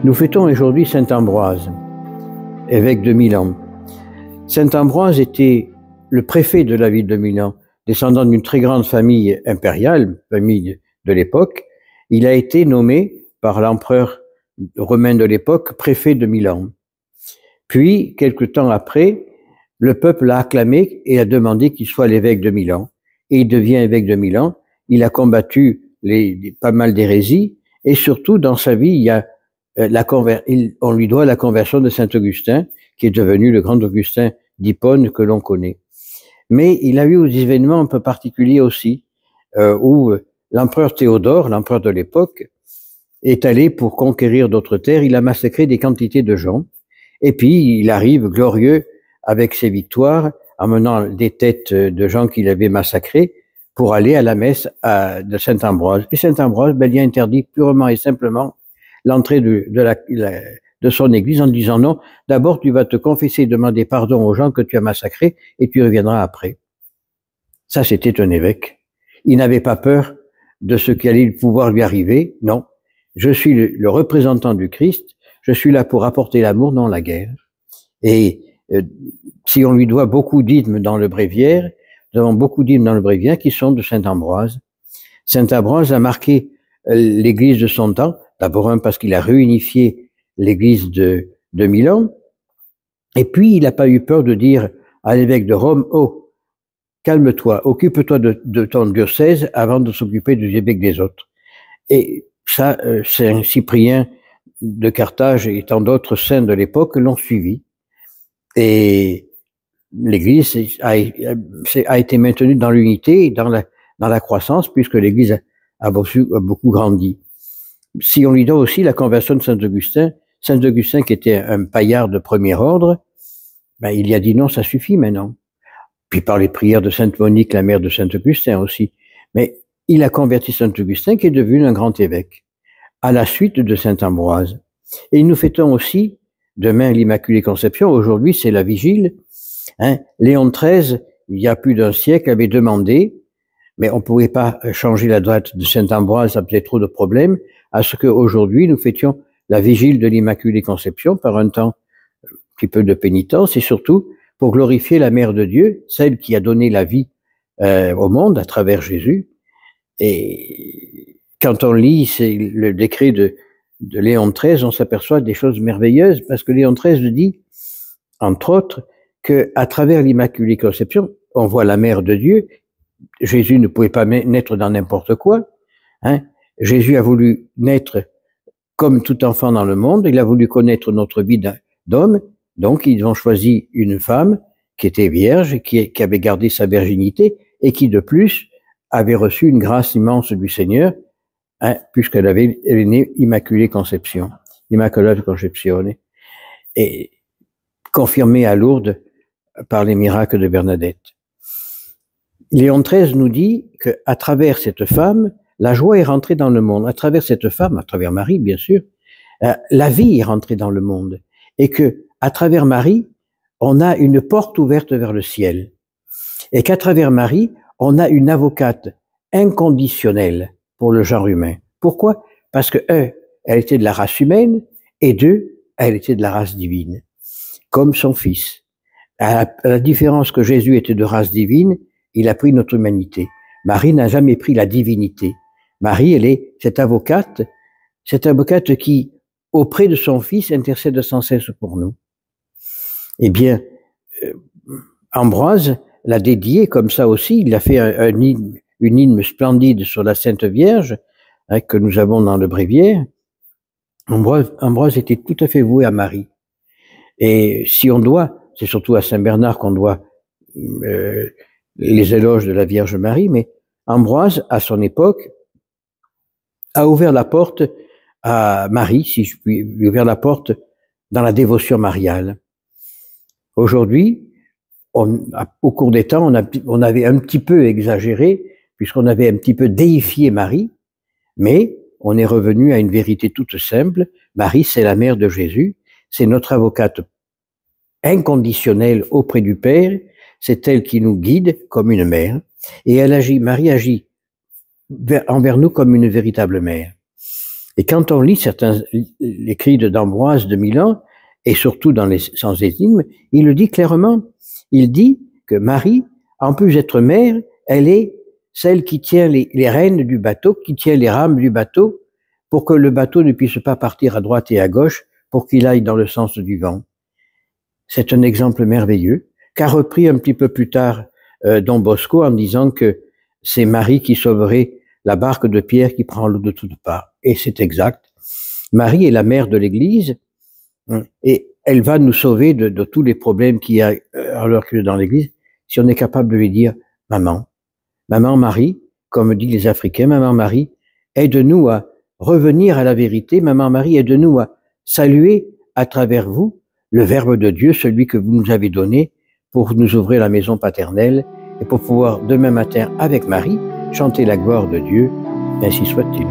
Nous fêtons aujourd'hui saint Ambroise, évêque de Milan. Saint Ambroise était le préfet de la ville de Milan, descendant d'une très grande famille impériale, famille de l'époque. Il a été nommé par l'empereur romain de l'époque préfet de Milan. Puis, quelque temps après, le peuple l'a acclamé et a demandé qu'il soit l'évêque de Milan. Et il devient évêque de Milan. Il a combattu pas mal d'hérésies et surtout dans sa vie, il y a on lui doit la conversion de saint Augustin, qui est devenu le grand Augustin d'Hippone que l'on connaît. Mais il a eu des événements un peu particuliers aussi, où l'empereur Théodore, l'empereur de l'époque, est allé pour conquérir d'autres terres. Il a massacré des quantités de gens. Et puis, il arrive glorieux avec ses victoires, amenant des têtes de gens qu'il avait massacrés pour aller à la messe de saint Ambroise. Et saint Ambroise, il a interdit purement et simplement l'entrée de son église en disant non, d'abord tu vas te confesser, demander pardon aux gens que tu as massacrés et tu reviendras après. Ça, c'était un évêque. Il n'avait pas peur de ce qui allait pouvoir lui arriver. Non, je suis le représentant du Christ, je suis là pour apporter l'amour, non la guerre. Et si on lui doit beaucoup d'hymnes dans le bréviaire, nous avons beaucoup d'hymnes dans le bréviaire qui sont de saint Ambroise. Saint Ambroise a marqué l'église de son temps, d'abord parce qu'il a réunifié l'église de Milan, et puis il n'a pas eu peur de dire à l'évêque de Rome, oh, calme-toi, occupe-toi de ton diocèse avant de s'occuper des évêques des autres. Et ça, Saint Cyprien de Carthage et tant d'autres saints de l'époque l'ont suivi. Et l'église a été maintenue dans l'unité et dans la croissance, puisque l'église a beaucoup grandi. Si on lui donne aussi la conversion de saint Augustin qui était un paillard de premier ordre, il y a dit non, ça suffit maintenant. Puis par les prières de sainte Monique, la mère de saint Augustin aussi. Mais il a converti saint Augustin qui est devenu un grand évêque, à la suite de saint Ambroise. Et nous fêtons aussi demain l'Immaculée Conception. Aujourd'hui, c'est la vigile. Léon XIII, il y a plus d'un siècle, avait demandé, mais on ne pouvait pas changer la date de saint Ambroise, ça faisait trop de problèmes, à ce qu'aujourd'hui, nous fêtions la vigile de l'Immaculée Conception par un temps un petit peu de pénitence et surtout pour glorifier la Mère de Dieu, celle qui a donné la vie au monde à travers Jésus. Et quand on lit le décret de Léon XIII, on s'aperçoit des choses merveilleuses parce que Léon XIII dit, entre autres, qu'à travers l'Immaculée Conception, on voit la Mère de Dieu. Jésus ne pouvait pas naître dans n'importe quoi. Jésus a voulu naître comme tout enfant dans le monde. Il a voulu connaître notre vie d'homme. Donc, ils ont choisi une femme qui était vierge, qui avait gardé sa virginité et qui, de plus, avait reçu une grâce immense du Seigneur, puisqu'elle est née Immaculée Conception, Immaculata Concepzione, et confirmée à Lourdes par les miracles de Bernadette. Léon XIII nous dit qu'à travers cette femme, la joie est rentrée dans le monde. À travers cette femme, à travers Marie, bien sûr, la vie est rentrée dans le monde. Et que, à travers Marie, on a une porte ouverte vers le ciel. Et qu'à travers Marie, on a une avocate inconditionnelle pour le genre humain. Pourquoi? Parce que, elle était de la race humaine, et deux, elle était de la race divine, comme son fils. À la différence que Jésus était de race divine, il a pris notre humanité. Marie n'a jamais pris la divinité. Marie, elle est cette avocate qui, auprès de son Fils, intercède sans cesse pour nous. Eh bien, Ambroise l'a dédié comme ça aussi. Il a fait une hymne splendide sur la Sainte Vierge, que nous avons dans le bréviaire. Ambroise était tout à fait voué à Marie. Et si on doit, c'est surtout à Saint Bernard qu'on doit les éloges de la Vierge Marie, mais Ambroise, à son époque, a ouvert la porte à Marie, si je puis, lui ouvert la porte dans la dévotion mariale. Aujourd'hui, au cours des temps, on avait un petit peu exagéré, puisqu'on avait un petit peu déifié Marie, mais on est revenu à une vérité toute simple. Marie, c'est la mère de Jésus, c'est notre avocate inconditionnelle auprès du Père, c'est elle qui nous guide comme une mère, et Marie agit envers nous comme une véritable mère. Et quand on lit certains écrits d'Ambroise de Milan, et surtout dans les Sans énigmes, il le dit clairement. Il dit que Marie, en plus d'être mère, elle est celle qui tient les rênes du bateau, qui tient les rames du bateau, pour que le bateau ne puisse pas partir à droite et à gauche, pour qu'il aille dans le sens du vent. C'est un exemple merveilleux, qu'a repris un petit peu plus tard Don Bosco en disant que c'est Marie qui sauverait la barque de Pierre qui prend l'eau de toutes parts. Et c'est exact. Marie est la mère de l'Église et elle va nous sauver de tous les problèmes qu'il y a alors que dans l'Église, si on est capable de lui dire « Maman, Maman Marie », comme disent les Africains, « Maman Marie, aide-nous à revenir à la vérité. Maman Marie, aide-nous à saluer à travers vous le Verbe de Dieu, celui que vous nous avez donné pour nous ouvrir la maison paternelle et pour pouvoir demain matin avec Marie chanter la gloire de Dieu, ainsi soit-il. »